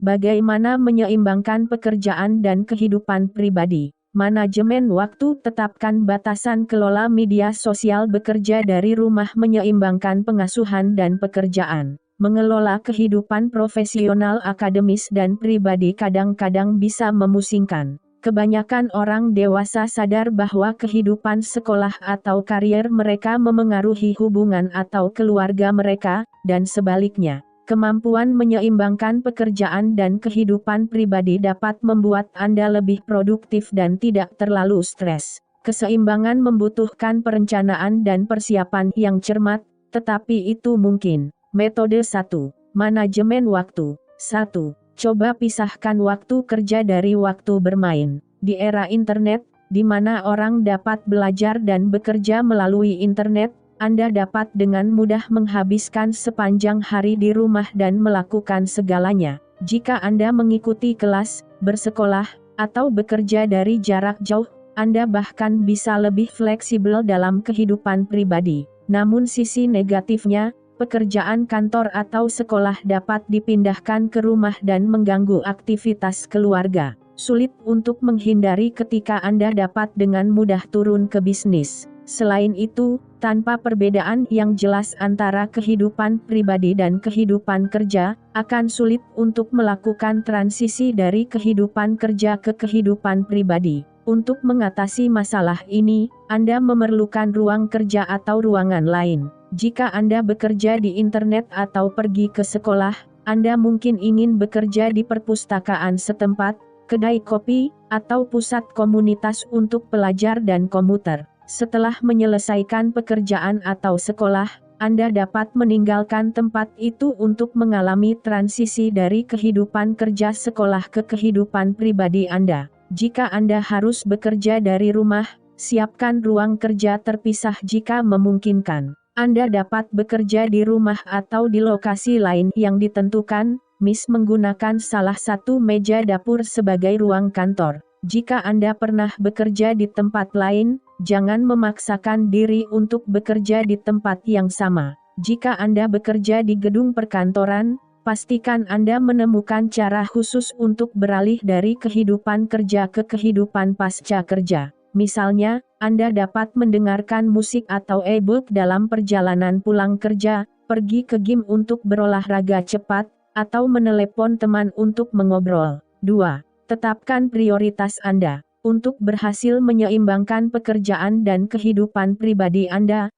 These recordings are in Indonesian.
Bagaimana menyeimbangkan pekerjaan dan kehidupan pribadi? Manajemen waktu. Tetapkan batasan. Kelola media sosial. Bekerja dari rumah. Menyeimbangkan pengasuhan dan pekerjaan. Mengelola kehidupan profesional, akademis dan pribadi kadang-kadang bisa memusingkan. Kebanyakan orang dewasa sadar bahwa kehidupan sekolah atau karier mereka memengaruhi hubungan atau keluarga mereka, dan sebaliknya. Kemampuan menyeimbangkan pekerjaan dan kehidupan pribadi dapat membuat Anda lebih produktif dan tidak terlalu stres. Keseimbangan membutuhkan perencanaan dan persiapan yang cermat, tetapi itu mungkin. Metode 1. Manajemen waktu. 1. Coba pisahkan waktu kerja dari waktu bermain. Di era internet, di mana orang dapat belajar dan bekerja melalui internet, Anda dapat dengan mudah menghabiskan sepanjang hari di rumah dan melakukan segalanya. Jika Anda mengikuti kelas, bersekolah, atau bekerja dari jarak jauh, Anda bahkan bisa lebih fleksibel dalam kehidupan pribadi. Namun sisi negatifnya, pekerjaan kantor atau sekolah dapat dipindahkan ke rumah dan mengganggu aktivitas keluarga. Sulit untuk menghindari ketika Anda dapat dengan mudah turun ke bisnis. Selain itu, tanpa perbedaan yang jelas antara kehidupan pribadi dan kehidupan kerja, akan sulit untuk melakukan transisi dari kehidupan kerja ke kehidupan pribadi. Untuk mengatasi masalah ini, Anda memerlukan ruang kerja atau ruangan lain. Jika Anda bekerja di internet atau pergi ke sekolah, Anda mungkin ingin bekerja di perpustakaan setempat, kedai kopi, atau pusat komunitas untuk pelajar dan komuter. Setelah menyelesaikan pekerjaan atau sekolah, Anda dapat meninggalkan tempat itu untuk mengalami transisi dari kehidupan kerja sekolah ke kehidupan pribadi Anda. Jika Anda harus bekerja dari rumah, siapkan ruang kerja terpisah jika memungkinkan. Anda dapat bekerja di rumah atau di lokasi lain yang ditentukan, menggunakan salah satu meja dapur sebagai ruang kantor. Jika Anda pernah bekerja di tempat lain, jangan memaksakan diri untuk bekerja di tempat yang sama. Jika Anda bekerja di gedung perkantoran, pastikan Anda menemukan cara khusus untuk beralih dari kehidupan kerja ke kehidupan pasca kerja. Misalnya, Anda dapat mendengarkan musik atau e-book dalam perjalanan pulang kerja, pergi ke gym untuk berolahraga cepat, atau menelepon teman untuk mengobrol. 2. Tetapkan prioritas Anda. Untuk berhasil menyeimbangkan pekerjaan dan kehidupan pribadi Anda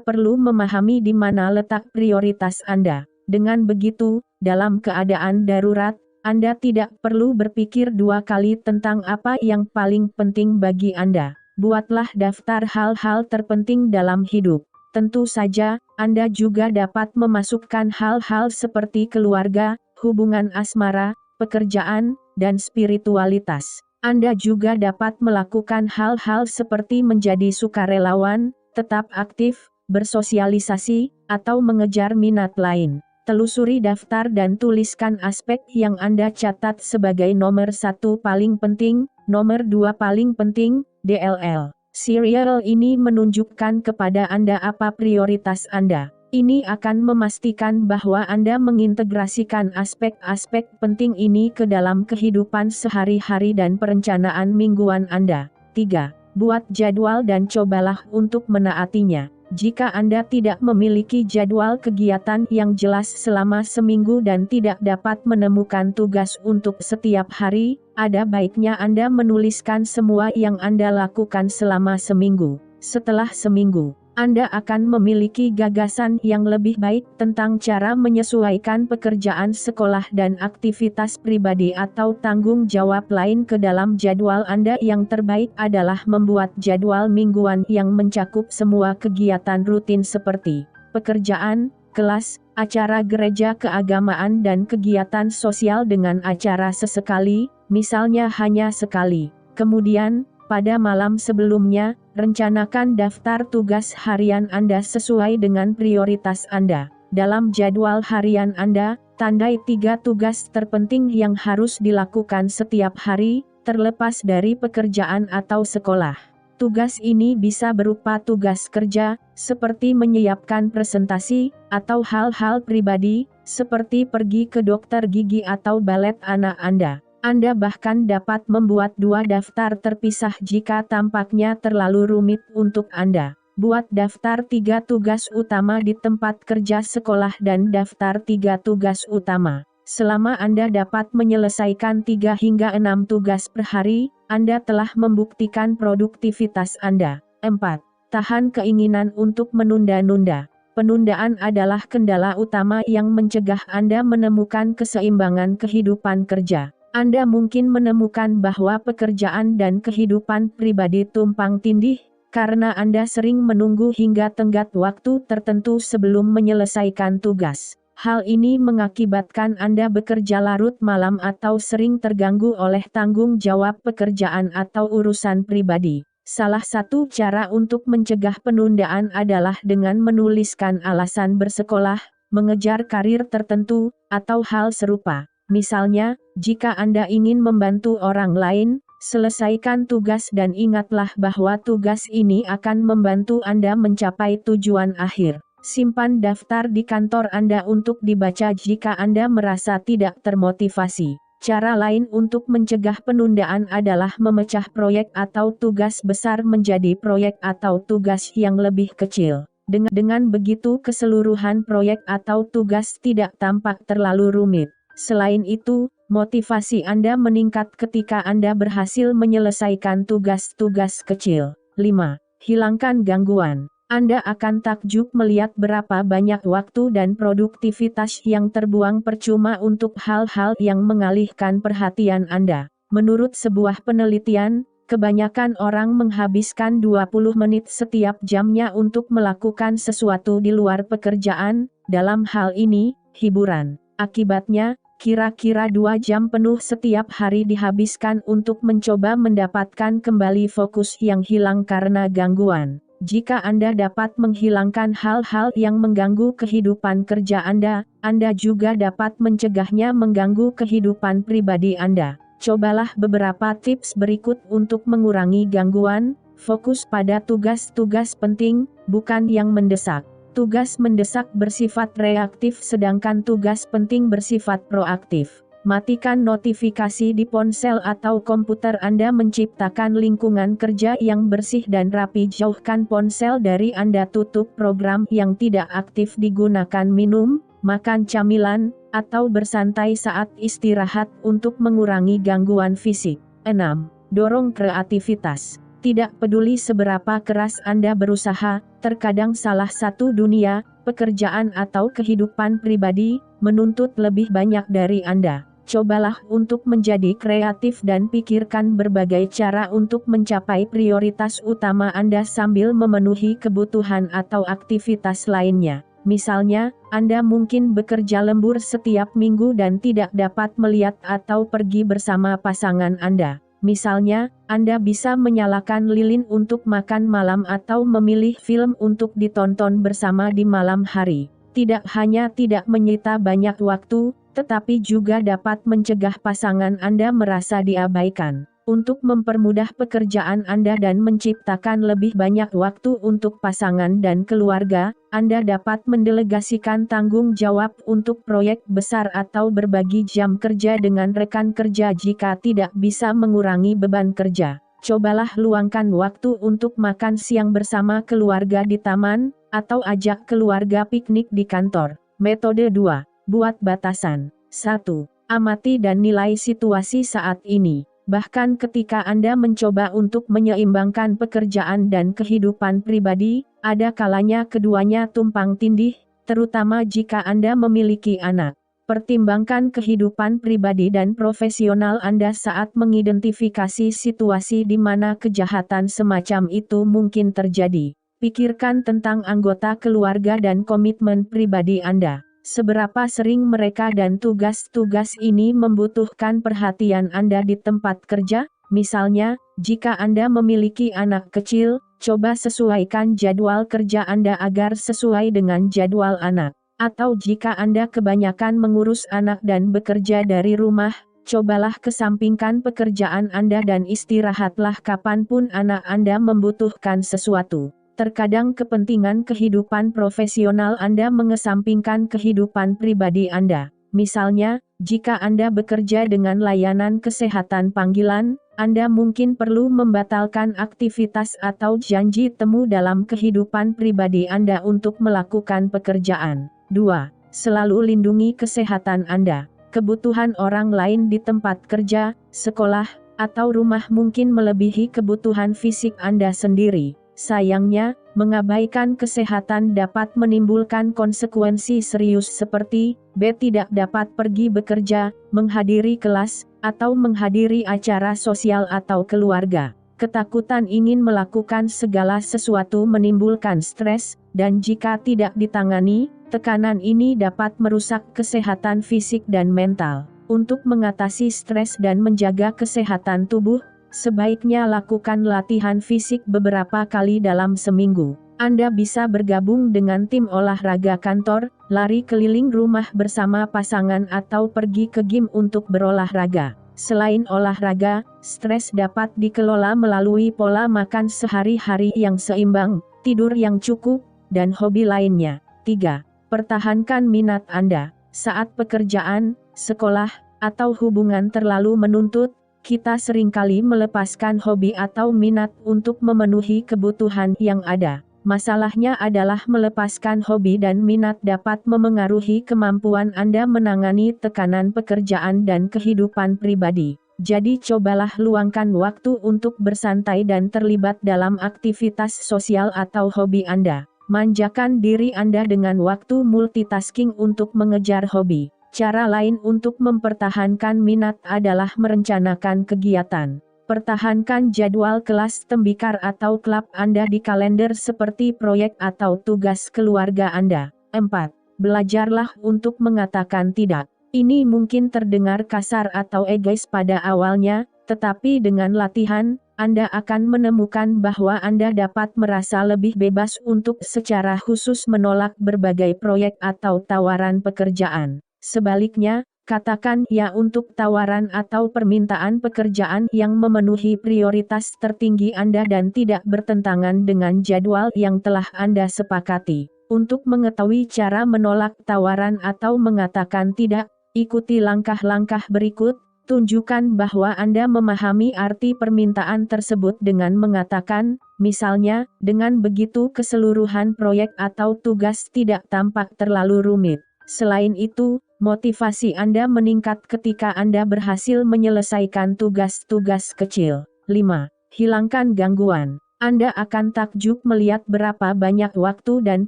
perlu memahami di mana letak prioritas Anda. Dengan begitu, dalam keadaan darurat, Anda tidak perlu berpikir dua kali tentang apa yang paling penting bagi Anda. Buatlah daftar hal-hal terpenting dalam hidup. Tentu saja, Anda juga dapat memasukkan hal-hal seperti keluarga, hubungan asmara, pekerjaan, dan spiritualitas. Anda juga dapat melakukan hal-hal seperti menjadi sukarelawan, tetap aktif, bersosialisasi, atau mengejar minat lain. Telusuri daftar dan tuliskan aspek yang Anda catat sebagai nomor 1 paling penting, nomor 2 paling penting, DLL. Serial ini menunjukkan kepada Anda apa prioritas Anda. Ini akan memastikan bahwa Anda mengintegrasikan aspek-aspek penting ini ke dalam kehidupan sehari-hari dan perencanaan mingguan Anda. 3. Buat jadwal dan cobalah untuk menaatinya. Jika Anda tidak memiliki jadwal kegiatan yang jelas selama seminggu dan tidak dapat menemukan tugas untuk setiap hari, ada baiknya Anda menuliskan semua yang Anda lakukan selama seminggu. Setelah seminggu, Anda akan memiliki gagasan yang lebih baik tentang cara menyesuaikan pekerjaan sekolah dan aktivitas pribadi atau tanggung jawab lain ke dalam jadwal Anda. Yang terbaik adalah membuat jadwal mingguan yang mencakup semua kegiatan rutin seperti pekerjaan, kelas, acara gereja keagamaan dan kegiatan sosial dengan acara sesekali, misalnya hanya sekali. Kemudian, pada malam sebelumnya, rencanakan daftar tugas harian Anda sesuai dengan prioritas Anda. Dalam jadwal harian Anda, tandai 3 tugas terpenting yang harus dilakukan setiap hari, terlepas dari pekerjaan atau sekolah. Tugas ini bisa berupa tugas kerja, seperti menyiapkan presentasi, atau hal-hal pribadi, seperti pergi ke dokter gigi atau balet anak Anda. Anda bahkan dapat membuat 2 daftar terpisah jika tampaknya terlalu rumit untuk Anda. Buat daftar 3 tugas utama di tempat kerja sekolah dan daftar 3 tugas utama. Selama Anda dapat menyelesaikan 3 hingga 6 tugas per hari, Anda telah membuktikan produktivitas Anda. 4. Tahan keinginan untuk menunda-nunda. Penundaan adalah kendala utama yang mencegah Anda menemukan keseimbangan kehidupan kerja. Anda mungkin menemukan bahwa pekerjaan dan kehidupan pribadi tumpang tindih, karena Anda sering menunggu hingga tenggat waktu tertentu sebelum menyelesaikan tugas. Hal ini mengakibatkan Anda bekerja larut malam atau sering terganggu oleh tanggung jawab pekerjaan atau urusan pribadi. Salah satu cara untuk mencegah penundaan adalah dengan menuliskan alasan bersekolah, mengejar karir tertentu, atau hal serupa. Misalnya, jika Anda ingin membantu orang lain, selesaikan tugas dan ingatlah bahwa tugas ini akan membantu Anda mencapai tujuan akhir. Simpan daftar di kantor Anda untuk dibaca jika Anda merasa tidak termotivasi. Cara lain untuk mencegah penundaan adalah memecah proyek atau tugas besar menjadi proyek atau tugas yang lebih kecil. Dengan begitu keseluruhan proyek atau tugas tidak tampak terlalu rumit. Selain itu, motivasi Anda meningkat ketika Anda berhasil menyelesaikan tugas-tugas kecil. 5. Hilangkan gangguan. Anda akan takjub melihat berapa banyak waktu dan produktivitas yang terbuang percuma untuk hal-hal yang mengalihkan perhatian Anda. Menurut sebuah penelitian, kebanyakan orang menghabiskan 20 menit setiap jamnya untuk melakukan sesuatu di luar pekerjaan, dalam hal ini, hiburan. Akibatnya, kira-kira 2 jam penuh setiap hari dihabiskan untuk mencoba mendapatkan kembali fokus yang hilang karena gangguan. Jika Anda dapat menghilangkan hal-hal yang mengganggu kehidupan kerja Anda juga dapat mencegahnya mengganggu kehidupan pribadi Anda. Cobalah beberapa tips berikut untuk mengurangi gangguan. Fokus pada tugas-tugas penting, bukan yang mendesak. Tugas mendesak bersifat reaktif sedangkan tugas penting bersifat proaktif. Matikan notifikasi di ponsel atau komputer Anda menciptakan lingkungan kerja yang bersih dan rapi. Jauhkan ponsel dari Anda, tutup program yang tidak aktif, digunakan minum, makan camilan, atau bersantai saat istirahat untuk mengurangi gangguan fisik. 6. Dorong kreativitas. Tidak peduli seberapa keras Anda berusaha, terkadang salah satu dunia, pekerjaan atau kehidupan pribadi, menuntut lebih banyak dari Anda. Cobalah untuk menjadi kreatif dan pikirkan berbagai cara untuk mencapai prioritas utama Anda sambil memenuhi kebutuhan atau aktivitas lainnya. Misalnya, Anda mungkin bekerja lembur setiap minggu dan tidak dapat melihat atau pergi bersama pasangan Anda. Misalnya, Anda bisa menyalakan lilin untuk makan malam atau memilih film untuk ditonton bersama di malam hari. Tidak hanya tidak menyita banyak waktu, tetapi juga dapat mencegah pasangan Anda merasa diabaikan. Untuk mempermudah pekerjaan Anda dan menciptakan lebih banyak waktu untuk pasangan dan keluarga, Anda dapat mendelegasikan tanggung jawab untuk proyek besar atau berbagi jam kerja dengan rekan kerja jika tidak bisa mengurangi beban kerja. Cobalah luangkan waktu untuk makan siang bersama keluarga di taman, atau ajak keluarga piknik di kantor. Metode 2. Buat batasan. 1. Amati dan nilai situasi saat ini. Bahkan ketika Anda mencoba untuk menyeimbangkan pekerjaan dan kehidupan pribadi, ada kalanya keduanya tumpang tindih, terutama jika Anda memiliki anak. Pertimbangkan kehidupan pribadi dan profesional Anda saat mengidentifikasi situasi di mana kejahatan semacam itu mungkin terjadi. Pikirkan tentang anggota keluarga dan komitmen pribadi Anda. Seberapa sering mereka dan tugas-tugas ini membutuhkan perhatian Anda di tempat kerja? Misalnya, jika Anda memiliki anak kecil, coba sesuaikan jadwal kerja Anda agar sesuai dengan jadwal anak. Atau jika Anda kebanyakan mengurus anak dan bekerja dari rumah, cobalah kesampingkan pekerjaan Anda dan istirahatlah kapanpun anak Anda membutuhkan sesuatu. Terkadang kepentingan kehidupan profesional Anda mengesampingkan kehidupan pribadi Anda. Misalnya, jika Anda bekerja dengan layanan kesehatan panggilan, Anda mungkin perlu membatalkan aktivitas atau janji temu dalam kehidupan pribadi Anda untuk melakukan pekerjaan. 2. Selalu lindungi kesehatan Anda. Kebutuhan orang lain di tempat kerja, sekolah, atau rumah mungkin melebihi kebutuhan fisik Anda sendiri. Sayangnya, mengabaikan kesehatan dapat menimbulkan konsekuensi serius seperti B. Tidak dapat pergi bekerja, menghadiri kelas, atau menghadiri acara sosial atau keluarga. Ketakutan ingin melakukan segala sesuatu menimbulkan stres, dan jika tidak ditangani, tekanan ini dapat merusak kesehatan fisik dan mental. Untuk mengatasi stres dan menjaga kesehatan tubuh, sebaiknya lakukan latihan fisik beberapa kali dalam seminggu. Anda bisa bergabung dengan tim olahraga kantor, lari keliling rumah bersama pasangan atau pergi ke gym untuk berolahraga. Selain olahraga, stres dapat dikelola melalui pola makan sehari-hari yang seimbang, tidur yang cukup, dan hobi lainnya. 3. Pertahankan minat Anda. Saat pekerjaan, sekolah, atau hubungan terlalu menuntut, kita seringkali melepaskan hobi atau minat untuk memenuhi kebutuhan yang ada. Masalahnya adalah melepaskan hobi dan minat dapat memengaruhi kemampuan Anda menangani tekanan pekerjaan dan kehidupan pribadi. Jadi cobalah luangkan waktu untuk bersantai dan terlibat dalam aktivitas sosial atau hobi Anda. Manjakan diri Anda dengan waktu multitasking untuk mengejar hobi. Cara lain untuk mempertahankan minat adalah merencanakan kegiatan. Pertahankan jadwal kelas tembikar atau klub Anda di kalender seperti proyek atau tugas keluarga Anda. 4. Belajarlah untuk mengatakan tidak. Ini mungkin terdengar kasar atau egois pada awalnya, tetapi dengan latihan, Anda akan menemukan bahwa Anda dapat merasa lebih bebas untuk secara khusus menolak berbagai proyek atau tawaran pekerjaan. Sebaliknya, katakan ya untuk tawaran atau permintaan pekerjaan yang memenuhi prioritas tertinggi Anda dan tidak bertentangan dengan jadwal yang telah Anda sepakati. Untuk mengetahui cara menolak tawaran atau mengatakan tidak, ikuti langkah-langkah berikut. Tunjukkan bahwa Anda memahami arti permintaan tersebut dengan mengatakan, misalnya, dengan begitu keseluruhan proyek atau tugas tidak tampak terlalu rumit. Selain itu, motivasi Anda meningkat ketika Anda berhasil menyelesaikan tugas-tugas kecil. 5. Hilangkan gangguan. Anda akan takjub melihat berapa banyak waktu dan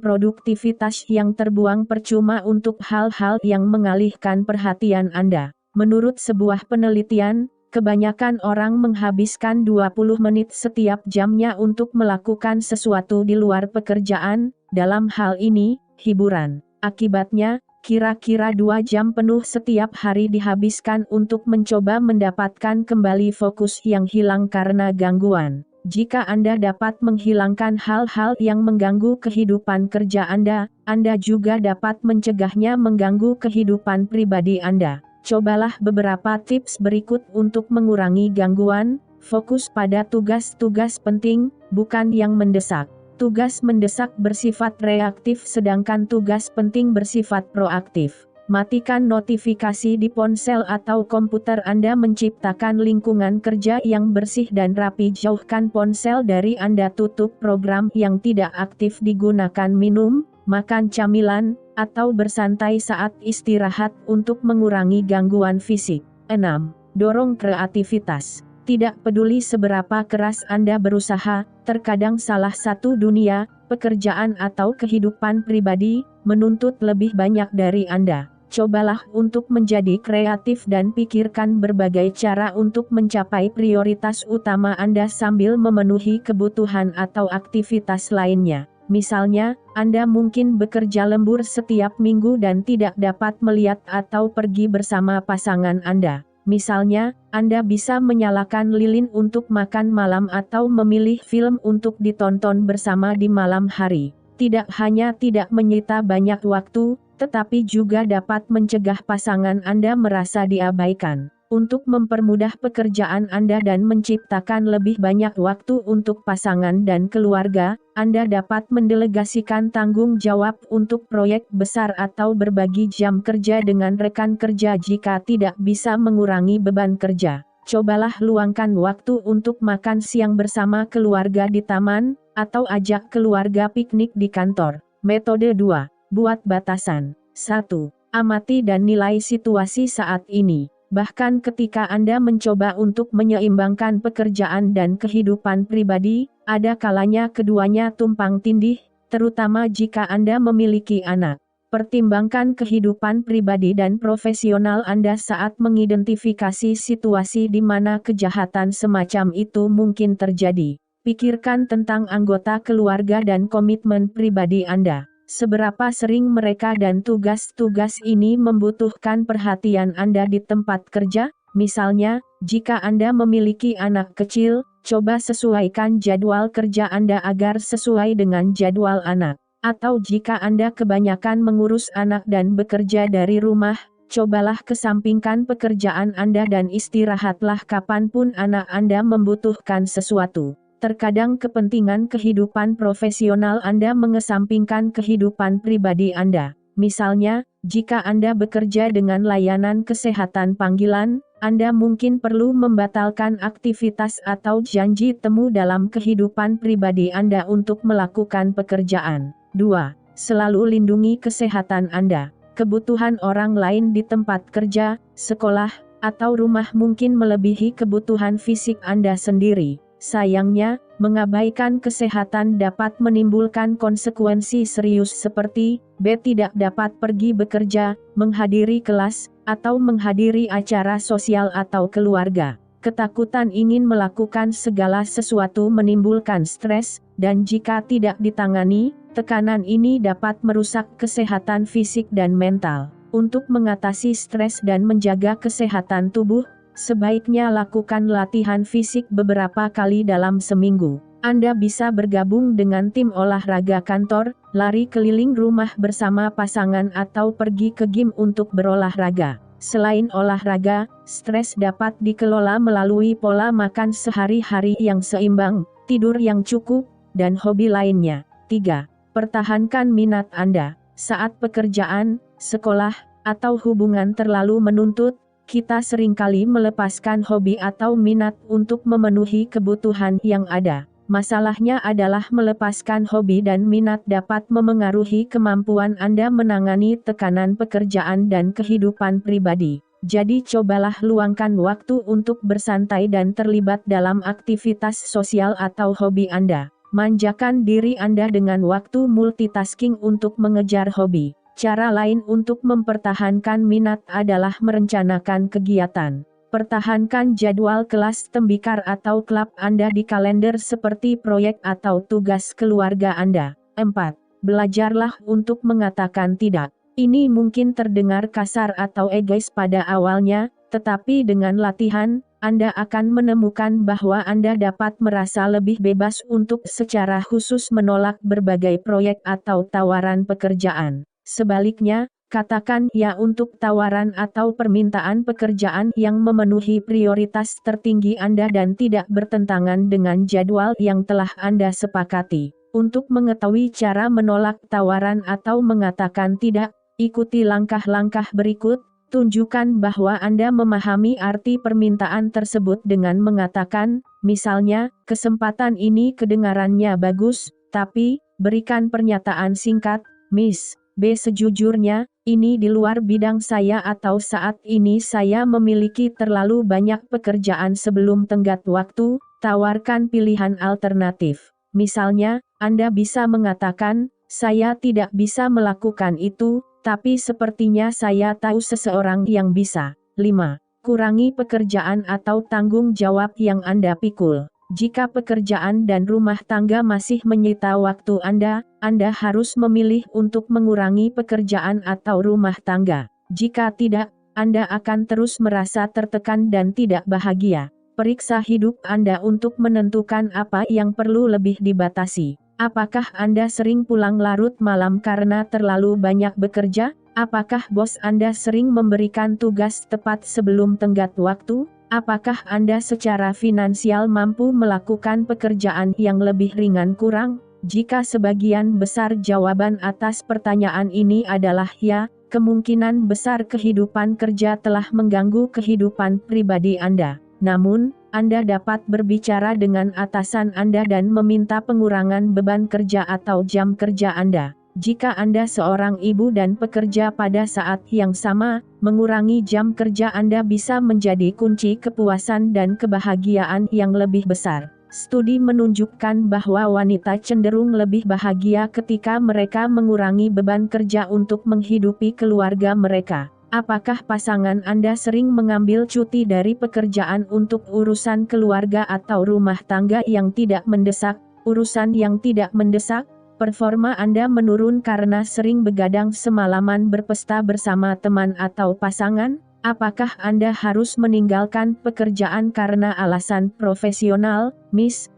produktivitas yang terbuang percuma untuk hal-hal yang mengalihkan perhatian Anda. Menurut sebuah penelitian, kebanyakan orang menghabiskan 20 menit setiap jamnya untuk melakukan sesuatu di luar pekerjaan, dalam hal ini, hiburan. Akibatnya, kira-kira 2 jam penuh setiap hari dihabiskan untuk mencoba mendapatkan kembali fokus yang hilang karena gangguan. Jika Anda dapat menghilangkan hal-hal yang mengganggu kehidupan kerja Anda juga dapat mencegahnya mengganggu kehidupan pribadi Anda. Cobalah beberapa tips berikut untuk mengurangi gangguan. Fokus pada tugas-tugas penting, bukan yang mendesak. Tugas mendesak bersifat reaktif sedangkan tugas penting bersifat proaktif. Matikan notifikasi di ponsel atau komputer Anda menciptakan lingkungan kerja yang bersih dan rapi. Jauhkan ponsel dari Anda, tutup program yang tidak aktif digunakan minum, makan camilan, atau bersantai saat istirahat untuk mengurangi gangguan fisik. 6. Dorong kreativitas. Tidak peduli seberapa keras Anda berusaha, terkadang salah satu dunia, pekerjaan atau kehidupan pribadi, menuntut lebih banyak dari Anda. Cobalah untuk menjadi kreatif dan pikirkan berbagai cara untuk mencapai prioritas utama Anda sambil memenuhi kebutuhan atau aktivitas lainnya. Misalnya, Anda mungkin bekerja lembur setiap minggu dan tidak dapat melihat atau pergi bersama pasangan Anda. Misalnya, Anda bisa menyalakan lilin untuk makan malam atau memilih film untuk ditonton bersama di malam hari. Tidak hanya tidak menyita banyak waktu, tetapi juga dapat mencegah pasangan Anda merasa diabaikan. Untuk mempermudah pekerjaan Anda dan menciptakan lebih banyak waktu untuk pasangan dan keluarga, Anda dapat mendelegasikan tanggung jawab untuk proyek besar atau berbagi jam kerja dengan rekan kerja jika tidak bisa mengurangi beban kerja. Cobalah luangkan waktu untuk makan siang bersama keluarga di taman, atau ajak keluarga piknik di kantor. Metode 2. Buat batasan. 1. Amati dan nilai situasi saat ini. Bahkan ketika Anda mencoba untuk menyeimbangkan pekerjaan dan kehidupan pribadi, ada kalanya keduanya tumpang tindih, terutama jika Anda memiliki anak. Pertimbangkan kehidupan pribadi dan profesional Anda saat mengidentifikasi situasi di mana kejahatan semacam itu mungkin terjadi. Pikirkan tentang anggota keluarga dan komitmen pribadi Anda. Seberapa sering mereka dan tugas-tugas ini membutuhkan perhatian Anda di tempat kerja? Misalnya, jika Anda memiliki anak kecil, coba sesuaikan jadwal kerja Anda agar sesuai dengan jadwal anak. Atau jika Anda kebanyakan mengurus anak dan bekerja dari rumah, cobalah kesampingkan pekerjaan Anda dan istirahatlah kapanpun anak Anda membutuhkan sesuatu. Terkadang kepentingan kehidupan profesional Anda mengesampingkan kehidupan pribadi Anda. Misalnya, jika Anda bekerja dengan layanan kesehatan panggilan, Anda mungkin perlu membatalkan aktivitas atau janji temu dalam kehidupan pribadi Anda untuk melakukan pekerjaan. 2. Selalu lindungi kesehatan Anda. Kebutuhan orang lain di tempat kerja, sekolah, atau rumah mungkin melebihi kebutuhan fisik Anda sendiri. Sayangnya, mengabaikan kesehatan dapat menimbulkan konsekuensi serius seperti B. Tidak dapat pergi bekerja, menghadiri kelas, atau menghadiri acara sosial atau keluarga. Ketakutan ingin melakukan segala sesuatu menimbulkan stres, dan jika tidak ditangani, tekanan ini dapat merusak kesehatan fisik dan mental. Untuk mengatasi stres dan menjaga kesehatan tubuh, sebaiknya lakukan latihan fisik beberapa kali dalam seminggu. Anda bisa bergabung dengan tim olahraga kantor, lari keliling rumah bersama pasangan atau pergi ke gym untuk berolahraga. Selain olahraga, stres dapat dikelola melalui pola makan sehari-hari yang seimbang, tidur yang cukup, dan hobi lainnya. 3. Pertahankan minat Anda. Saat pekerjaan, sekolah, atau hubungan terlalu menuntut, kita seringkali melepaskan hobi atau minat untuk memenuhi kebutuhan yang ada. Masalahnya adalah melepaskan hobi dan minat dapat memengaruhi kemampuan Anda menangani tekanan pekerjaan dan kehidupan pribadi. Jadi cobalah luangkan waktu untuk bersantai dan terlibat dalam aktivitas sosial atau hobi Anda. Manjakan diri Anda dengan waktu multitasking untuk mengejar hobi. Cara lain untuk mempertahankan minat adalah merencanakan kegiatan. Pertahankan jadwal kelas tembikar atau klub Anda di kalender seperti proyek atau tugas keluarga Anda. 4. Belajarlah untuk mengatakan tidak. Ini mungkin terdengar kasar atau egois pada awalnya, tetapi dengan latihan, Anda akan menemukan bahwa Anda dapat merasa lebih bebas untuk secara khusus menolak berbagai proyek atau tawaran pekerjaan. Sebaliknya, katakan ya untuk tawaran atau permintaan pekerjaan yang memenuhi prioritas tertinggi Anda dan tidak bertentangan dengan jadwal yang telah Anda sepakati. Untuk mengetahui cara menolak tawaran atau mengatakan tidak, ikuti langkah-langkah berikut. Tunjukkan bahwa Anda memahami arti permintaan tersebut dengan mengatakan, misalnya, kesempatan ini kedengarannya bagus, tapi, berikan pernyataan singkat, Miss B. Sejujurnya, ini di luar bidang saya atau saat ini saya memiliki terlalu banyak pekerjaan sebelum tenggat waktu, tawarkan pilihan alternatif. Misalnya, Anda bisa mengatakan, saya tidak bisa melakukan itu, tapi sepertinya saya tahu seseorang yang bisa. 5. Kurangi pekerjaan atau tanggung jawab yang Anda pikul. Jika pekerjaan dan rumah tangga masih menyita waktu Anda harus memilih untuk mengurangi pekerjaan atau rumah tangga. Jika tidak, Anda akan terus merasa tertekan dan tidak bahagia. Periksa hidup Anda untuk menentukan apa yang perlu lebih dibatasi. Apakah Anda sering pulang larut malam karena terlalu banyak bekerja? Apakah bos Anda sering memberikan tugas tepat sebelum tenggat waktu? Apakah Anda secara finansial mampu melakukan pekerjaan yang lebih ringan kurang? Jika sebagian besar jawaban atas pertanyaan ini adalah ya, kemungkinan besar kehidupan kerja telah mengganggu kehidupan pribadi Anda. Namun, Anda dapat berbicara dengan atasan Anda dan meminta pengurangan beban kerja atau jam kerja Anda. Jika Anda seorang ibu dan pekerja pada saat yang sama, mengurangi jam kerja Anda bisa menjadi kunci kepuasan dan kebahagiaan yang lebih besar. Studi menunjukkan bahwa wanita cenderung lebih bahagia ketika mereka mengurangi beban kerja untuk menghidupi keluarga mereka. Apakah pasangan Anda sering mengambil cuti dari pekerjaan untuk urusan keluarga atau rumah tangga yang tidak mendesak? Urusan yang tidak mendesak, performa Anda menurun karena sering begadang semalaman berpesta bersama teman atau pasangan? Apakah Anda harus meninggalkan pekerjaan karena alasan profesional,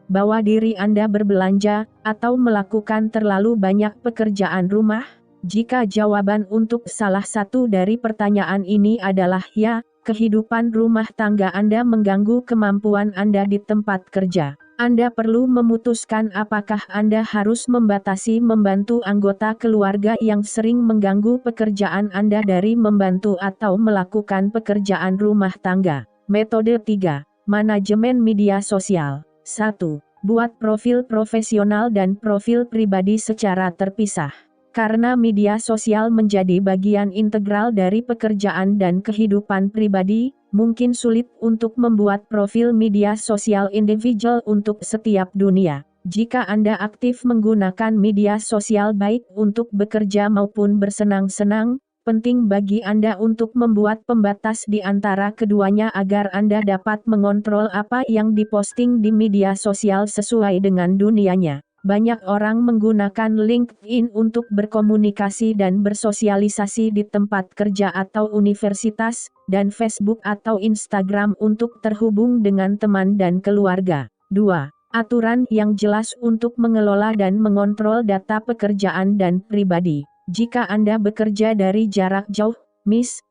bawa diri Anda berbelanja, atau melakukan terlalu banyak pekerjaan rumah? Jika jawaban untuk salah satu dari pertanyaan ini adalah ya, kehidupan rumah tangga Anda mengganggu kemampuan Anda di tempat kerja. Anda perlu memutuskan apakah Anda harus membatasi membantu anggota keluarga yang sering mengganggu pekerjaan Anda dari membantu atau melakukan pekerjaan rumah tangga. Metode 3. Manajemen media sosial. 1. Buat profil profesional dan profil pribadi secara terpisah. Karena media sosial menjadi bagian integral dari pekerjaan dan kehidupan pribadi, mungkin sulit untuk membuat profil media sosial individual untuk setiap dunia. Jika Anda aktif menggunakan media sosial baik untuk bekerja maupun bersenang-senang, penting bagi Anda untuk membuat pembatas di antara keduanya agar Anda dapat mengontrol apa yang diposting di media sosial sesuai dengan dunianya. Banyak orang menggunakan LinkedIn untuk berkomunikasi dan bersosialisasi di tempat kerja atau universitas, dan Facebook atau Instagram untuk terhubung dengan teman dan keluarga. 2. Aturan yang jelas untuk mengelola dan mengontrol data pekerjaan dan pribadi. Jika Anda bekerja dari jarak jauh,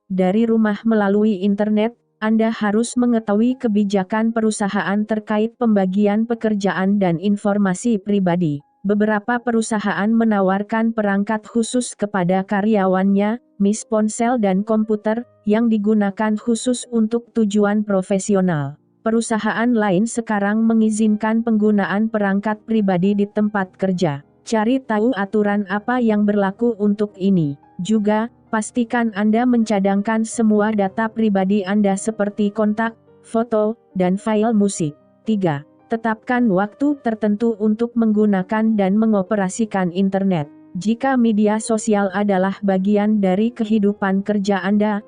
dari rumah melalui internet, Anda harus mengetahui kebijakan perusahaan terkait pembagian pekerjaan dan informasi pribadi. Beberapa perusahaan menawarkan perangkat khusus kepada karyawannya, ponsel dan komputer, yang digunakan khusus untuk tujuan profesional. Perusahaan lain sekarang mengizinkan penggunaan perangkat pribadi di tempat kerja. Cari tahu aturan apa yang berlaku untuk ini. Juga, pastikan Anda mencadangkan semua data pribadi Anda seperti kontak, foto, dan file musik. 3. Tetapkan waktu tertentu untuk menggunakan dan mengoperasikan internet. Jika media sosial adalah bagian dari kehidupan kerja Anda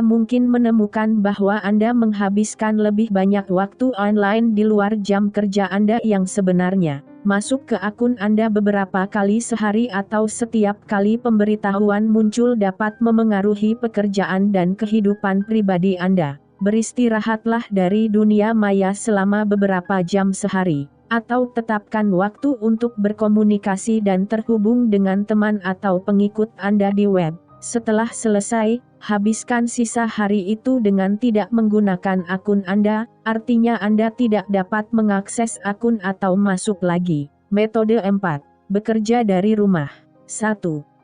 mungkin menemukan bahwa Anda menghabiskan lebih banyak waktu online di luar jam kerja Anda yang sebenarnya. Masuk ke akun Anda beberapa kali sehari atau setiap kali pemberitahuan muncul dapat memengaruhi pekerjaan dan kehidupan pribadi Anda. Beristirahatlah dari dunia maya selama beberapa jam sehari. Atau tetapkan waktu untuk berkomunikasi dan terhubung dengan teman atau pengikut Anda di web. Setelah selesai, habiskan sisa hari itu dengan tidak menggunakan akun Anda, artinya Anda tidak dapat mengakses akun atau masuk lagi. Metode 4. Bekerja dari rumah. 1.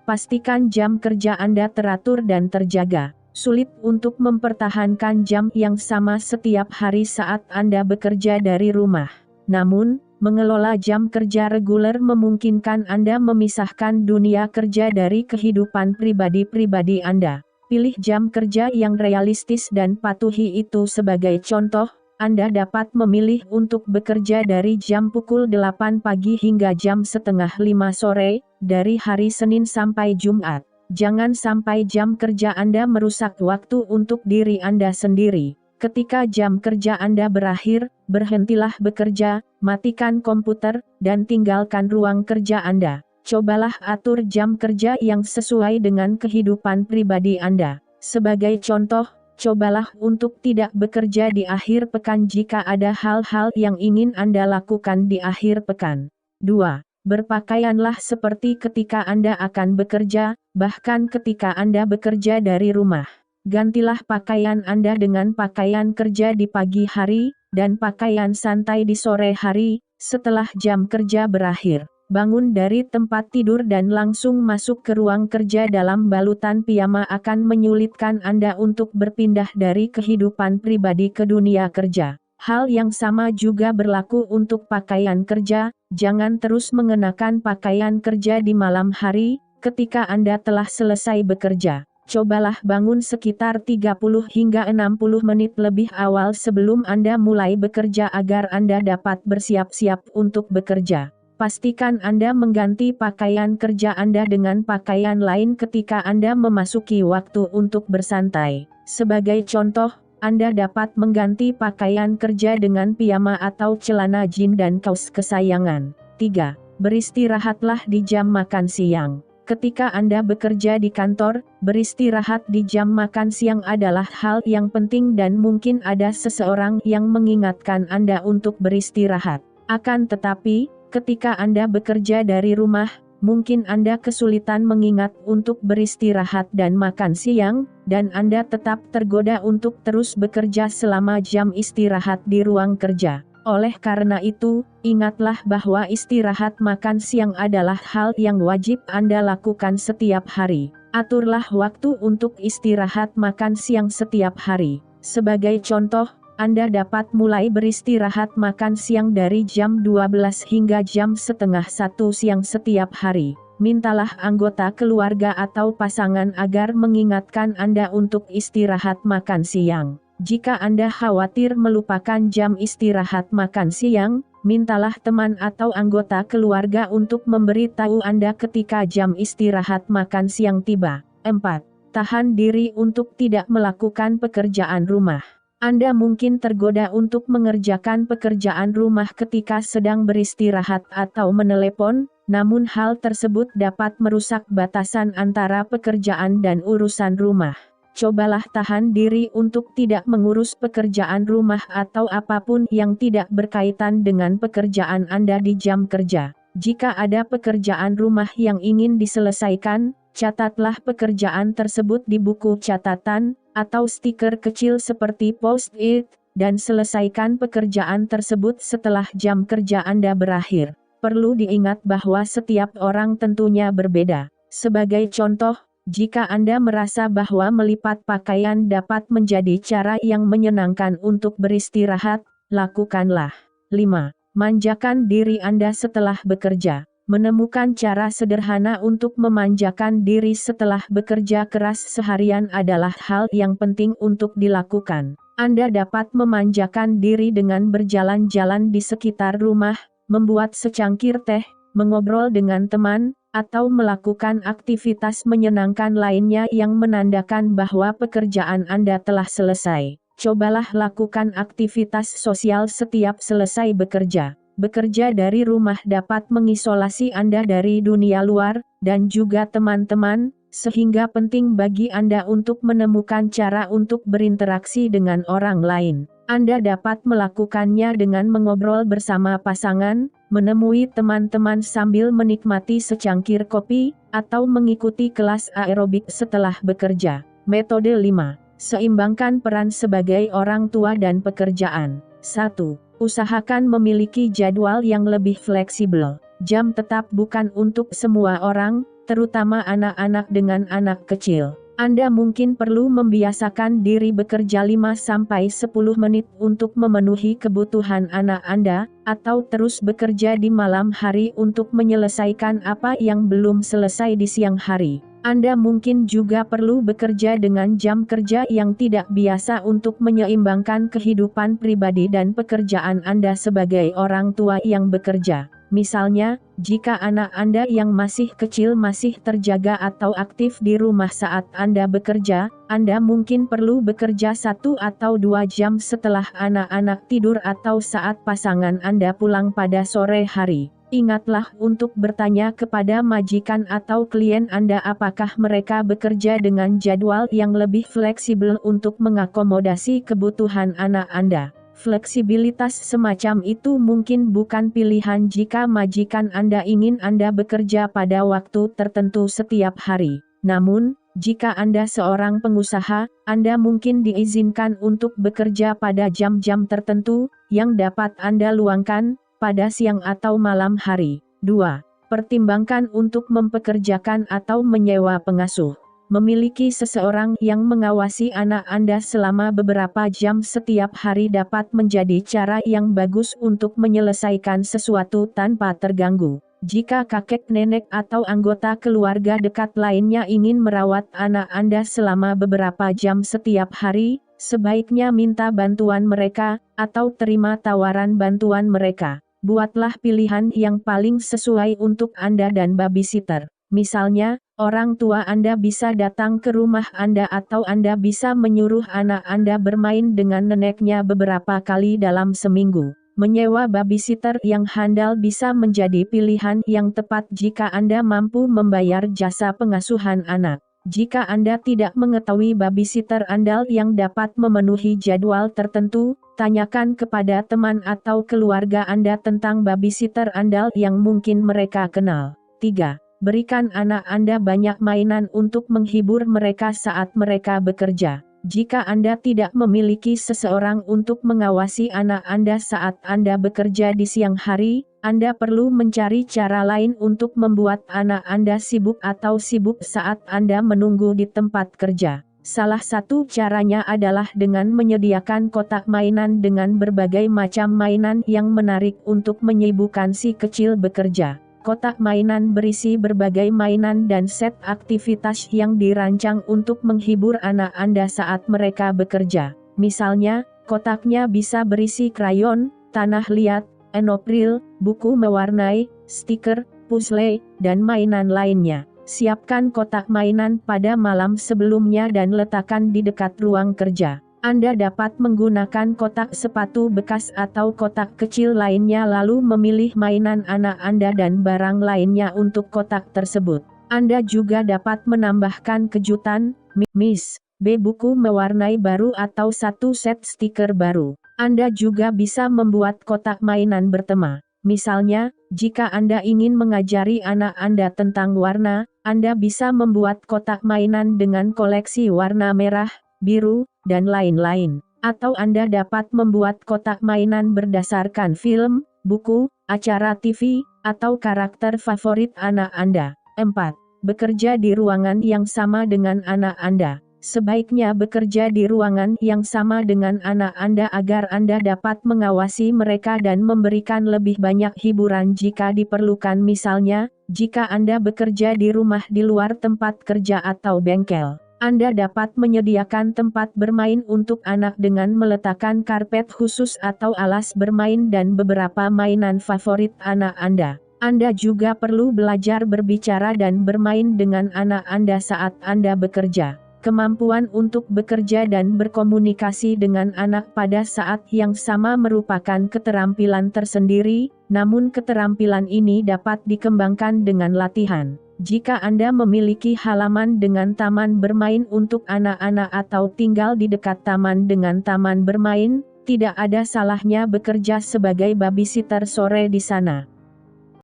Pastikan jam kerja Anda teratur dan terjaga. Sulit untuk mempertahankan jam yang sama setiap hari saat Anda bekerja dari rumah. Namun, mengelola jam kerja reguler memungkinkan Anda memisahkan dunia kerja dari kehidupan pribadi Anda. Pilih jam kerja yang realistis dan patuhi itu. Sebagai contoh, Anda dapat memilih untuk bekerja dari jam pukul 8 pagi hingga jam setengah 5 sore, dari hari Senin sampai Jumat. Jangan sampai jam kerja Anda merusak waktu untuk diri Anda sendiri. Ketika jam kerja Anda berakhir, berhentilah bekerja, matikan komputer, dan tinggalkan ruang kerja Anda. Cobalah atur jam kerja yang sesuai dengan kehidupan pribadi Anda. Sebagai contoh, cobalah untuk tidak bekerja di akhir pekan jika ada hal-hal yang ingin Anda lakukan di akhir pekan. 2. Berpakaianlah seperti ketika Anda akan bekerja, bahkan ketika Anda bekerja dari rumah. Gantilah pakaian Anda dengan pakaian kerja di pagi hari, dan pakaian santai di sore hari, setelah jam kerja berakhir. Bangun dari tempat tidur dan langsung masuk ke ruang kerja dalam balutan piyama akan menyulitkan Anda untuk berpindah dari kehidupan pribadi ke dunia kerja. Hal yang sama juga berlaku untuk pakaian kerja, jangan terus mengenakan pakaian kerja di malam hari, ketika Anda telah selesai bekerja. Cobalah bangun sekitar 30 hingga 60 menit lebih awal sebelum Anda mulai bekerja agar Anda dapat bersiap-siap untuk bekerja. Pastikan Anda mengganti pakaian kerja Anda dengan pakaian lain ketika Anda memasuki waktu untuk bersantai. Sebagai contoh, Anda dapat mengganti pakaian kerja dengan piyama atau celana jin dan kaos kesayangan. 3. Beristirahatlah di jam makan siang. Ketika Anda bekerja di kantor, beristirahat di jam makan siang adalah hal yang penting dan mungkin ada seseorang yang mengingatkan Anda untuk beristirahat. Akan tetapi, ketika Anda bekerja dari rumah, mungkin Anda kesulitan mengingat untuk beristirahat dan makan siang, dan Anda tetap tergoda untuk terus bekerja selama jam istirahat di ruang kerja. Oleh karena itu, ingatlah bahwa istirahat makan siang adalah hal yang wajib Anda lakukan setiap hari. Aturlah waktu untuk istirahat makan siang setiap hari. Sebagai contoh, Anda dapat mulai beristirahat makan siang dari jam 12 hingga jam setengah 1 siang setiap hari. Mintalah anggota keluarga atau pasangan agar mengingatkan Anda untuk istirahat makan siang. Jika Anda khawatir melupakan jam istirahat makan siang, mintalah teman atau anggota keluarga untuk memberitahu Anda ketika jam istirahat makan siang tiba. 4. Tahan diri untuk tidak melakukan pekerjaan rumah. Anda mungkin tergoda untuk mengerjakan pekerjaan rumah ketika sedang beristirahat atau menelepon, namun hal tersebut dapat merusak batasan antara pekerjaan dan urusan rumah. Cobalah tahan diri untuk tidak mengurus pekerjaan rumah atau apapun yang tidak berkaitan dengan pekerjaan Anda di jam kerja. Jika ada pekerjaan rumah yang ingin diselesaikan, catatlah pekerjaan tersebut di buku catatan, atau stiker kecil seperti post-it, dan selesaikan pekerjaan tersebut setelah jam kerja Anda berakhir. Perlu diingat bahwa setiap orang tentunya berbeda. Sebagai contoh, jika Anda merasa bahwa melipat pakaian dapat menjadi cara yang menyenangkan untuk beristirahat, lakukanlah. 5. Manjakan diri Anda setelah bekerja. Menemukan cara sederhana untuk memanjakan diri setelah bekerja keras seharian adalah hal yang penting untuk dilakukan. Anda dapat memanjakan diri dengan berjalan-jalan di sekitar rumah, membuat secangkir teh, mengobrol dengan teman, atau melakukan aktivitas menyenangkan lainnya yang menandakan bahwa pekerjaan Anda telah selesai. Cobalah lakukan aktivitas sosial setiap selesai bekerja. Bekerja dari rumah dapat mengisolasi Anda dari dunia luar, dan juga teman-teman, sehingga penting bagi Anda untuk menemukan cara untuk berinteraksi dengan orang lain. Anda dapat melakukannya dengan mengobrol bersama pasangan, menemui teman-teman sambil menikmati secangkir kopi, atau mengikuti kelas aerobik setelah bekerja. Metode 5. Seimbangkan peran sebagai orang tua dan pekerjaan. 1. Usahakan memiliki jadwal yang lebih fleksibel. Jam tetap bukan untuk semua orang, terutama anak-anak dengan anak kecil. Anda mungkin perlu membiasakan diri bekerja 5-10 menit untuk memenuhi kebutuhan anak Anda, atau terus bekerja di malam hari untuk menyelesaikan apa yang belum selesai di siang hari. Anda mungkin juga perlu bekerja dengan jam kerja yang tidak biasa untuk menyeimbangkan kehidupan pribadi dan pekerjaan Anda sebagai orang tua yang bekerja. Misalnya, jika anak Anda yang masih kecil masih terjaga atau aktif di rumah saat Anda bekerja, Anda mungkin perlu bekerja 1 atau 2 jam setelah anak-anak tidur atau saat pasangan Anda pulang pada sore hari. Ingatlah untuk bertanya kepada majikan atau klien Anda apakah mereka bekerja dengan jadwal yang lebih fleksibel untuk mengakomodasi kebutuhan anak Anda. Fleksibilitas semacam itu mungkin bukan pilihan jika majikan Anda ingin Anda bekerja pada waktu tertentu setiap hari. Namun, jika Anda seorang pengusaha, Anda mungkin diizinkan untuk bekerja pada jam-jam tertentu, yang dapat Anda luangkan, pada siang atau malam hari. 2. Pertimbangkan untuk mempekerjakan atau menyewa pengasuh. Memiliki seseorang yang mengawasi anak Anda selama beberapa jam setiap hari dapat menjadi cara yang bagus untuk menyelesaikan sesuatu tanpa terganggu. Jika kakek nenek atau anggota keluarga dekat lainnya ingin merawat anak Anda selama beberapa jam setiap hari, sebaiknya minta bantuan mereka, atau terima tawaran bantuan mereka. Buatlah pilihan yang paling sesuai untuk Anda dan babysitter. Misalnya, orang tua Anda bisa datang ke rumah Anda atau Anda bisa menyuruh anak Anda bermain dengan neneknya beberapa kali dalam seminggu. Menyewa babysitter yang handal bisa menjadi pilihan yang tepat jika Anda mampu membayar jasa pengasuhan anak. Jika Anda tidak mengetahui babysitter andal yang dapat memenuhi jadwal tertentu, tanyakan kepada teman atau keluarga Anda tentang babysitter andal yang mungkin mereka kenal. 3. Berikan anak Anda banyak mainan untuk menghibur mereka saat mereka bekerja. Jika Anda tidak memiliki seseorang untuk mengawasi anak Anda saat Anda bekerja di siang hari, Anda perlu mencari cara lain untuk membuat anak Anda sibuk atau sibuk saat Anda menunggu di tempat kerja. Salah satu caranya adalah dengan menyediakan kotak mainan dengan berbagai macam mainan yang menarik untuk menyibukkan si kecil bekerja. Kotak mainan berisi berbagai mainan dan set aktivitas yang dirancang untuk menghibur anak Anda saat mereka bekerja. Misalnya, kotaknya bisa berisi krayon, tanah liat, enopril, buku mewarnai, stiker, puzzle, dan mainan lainnya. Siapkan kotak mainan pada malam sebelumnya dan letakkan di dekat ruang kerja. Anda dapat menggunakan kotak sepatu bekas atau kotak kecil lainnya lalu memilih mainan anak Anda dan barang lainnya untuk kotak tersebut. Anda juga dapat menambahkan kejutan, Miss B buku mewarnai baru atau satu set stiker baru. Anda juga bisa membuat kotak mainan bertema. Misalnya, jika Anda ingin mengajari anak Anda tentang warna, Anda bisa membuat kotak mainan dengan koleksi warna merah, biru, dan lain-lain. Atau Anda dapat membuat kotak mainan berdasarkan film, buku, acara TV, atau karakter favorit anak Anda. 4. Bekerja di ruangan yang sama dengan anak Anda. Sebaiknya bekerja di ruangan yang sama dengan anak Anda agar Anda dapat mengawasi mereka dan memberikan lebih banyak hiburan jika diperlukan. Misalnya, jika Anda bekerja di rumah di luar tempat kerja atau bengkel, Anda dapat menyediakan tempat bermain untuk anak dengan meletakkan karpet khusus atau alas bermain dan beberapa mainan favorit anak Anda. Anda juga perlu belajar berbicara dan bermain dengan anak Anda saat Anda bekerja. Kemampuan untuk bekerja dan berkomunikasi dengan anak pada saat yang sama merupakan keterampilan tersendiri, namun keterampilan ini dapat dikembangkan dengan latihan. Jika Anda memiliki halaman dengan taman bermain untuk anak-anak atau tinggal di dekat taman dengan taman bermain, tidak ada salahnya bekerja sebagai babysitter sore di sana.